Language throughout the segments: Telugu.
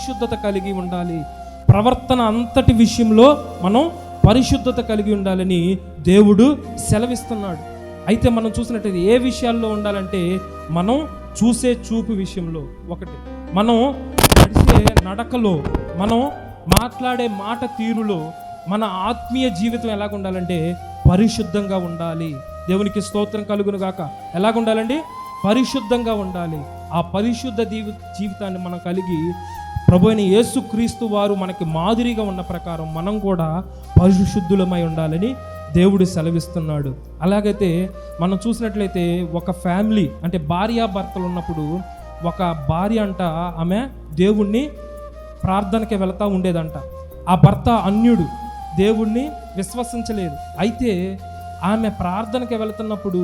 పరిశుద్ధత కలిగి ఉండాలి. ప్రవర్తన అంతటి విషయంలో మనం పరిశుద్ధత కలిగి ఉండాలని దేవుడు సెలవిస్తున్నాడు. అయితే మనం చూసినట్టయితే ఏ విషయాల్లో ఉండాలంటే, మనం చూసే చూపు విషయంలో ఒకటి, మనం నడిచే నడకలో, మనం మాట్లాడే మాట తీరులో, మన ఆత్మీయ జీవితం ఎలాగ ఉండాలంటే పరిశుద్ధంగా ఉండాలి. దేవునికి స్తోత్రం కలుగును గాక. ఎలాగ ఉండాలండి? పరిశుద్ధంగా ఉండాలి. ఆ పరిశుద్ధ జీవితాన్ని మనం కలిగి ప్రభు అయిన యేసుక్రీస్తు వారు మనకి మాదిరిగా ఉన్న ప్రకారం మనం కూడా పరిశుద్ధులమై ఉండాలని దేవుడు సెలవిస్తున్నాడు. అలాగైతే మనం చూసినట్లయితే ఒక ఫ్యామిలీ అంటే భార్యాభర్తలు ఉన్నప్పుడు, ఒక భార్య అంట ఆమె దేవుణ్ణి ప్రార్థనకి వెళతా ఉండేదంట. ఆ భర్త అన్యుడు, దేవుణ్ణి విశ్వసించలేదు. అయితే ఆమె ప్రార్థనకి వెళుతున్నప్పుడు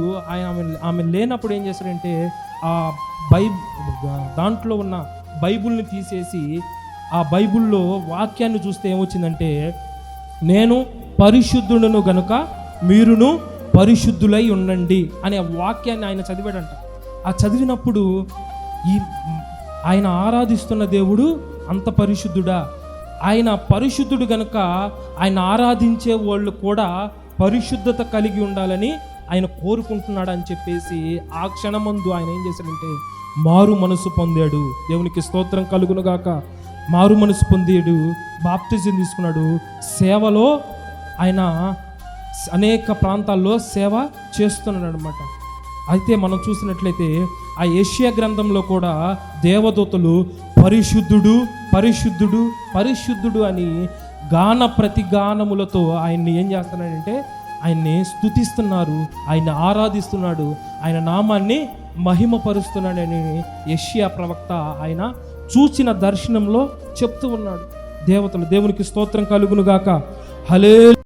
ఆమె లేనప్పుడు ఏం చేశాడంటే, ఆ దాంట్లో ఉన్న బైబుల్ని తీసేసి ఆ బైబుల్లో వాక్యాన్ని చూస్తే ఏమొచ్చిందంటే, నేను పరిశుద్ధులను గనుక మీరును పరిశుద్ధులై ఉండండి అనే వాక్యాన్ని ఆయన చదివాడంట. ఆ చదివినప్పుడు ఆయన ఆరాధిస్తున్న దేవుడు అంత పరిశుద్ధుడా? ఆయన పరిశుద్ధుడు గనుక ఆయన ఆరాధించే వాళ్ళు కూడా పరిశుద్ధత కలిగి ఉండాలని ఆయన కోరుకుంటున్నాడు అని చెప్పేసి ఆ క్షణమందు ఆయన ఏం చేశాడంటే మారు మనసు పొందాడు. దేవునికి స్తోత్రం కలుగునుగాక. మారు మనసు పొందాడు, బాప్తిజం తీసుకున్నాడు. సేవలో ఆయన అనేక ప్రాంతాల్లో సేవ చేస్తున్నాడు అనమాట. అయితే మనం చూసినట్లయితే ఆ యెషయా గ్రంథంలో కూడా దేవదూతలు పరిశుద్ధుడు పరిశుద్ధుడు పరిశుద్ధుడు అని గాన ప్రతిగానములతో ఆయన్ని ఏం చేస్తున్నాడంటే ఆయన్ని స్తుతిస్తున్నారు, ఆయన ఆరాధిస్తున్నాడు, ఆయన నామాన్ని మహిమపరుస్తున్నాడని యెషయా ప్రవక్త ఆయన చూసిన దర్శనంలో చెప్తూ ఉన్నాడు. దేవతలు దేవునికి స్తోత్రం కలుగునుగాక. హల్లెలూయా.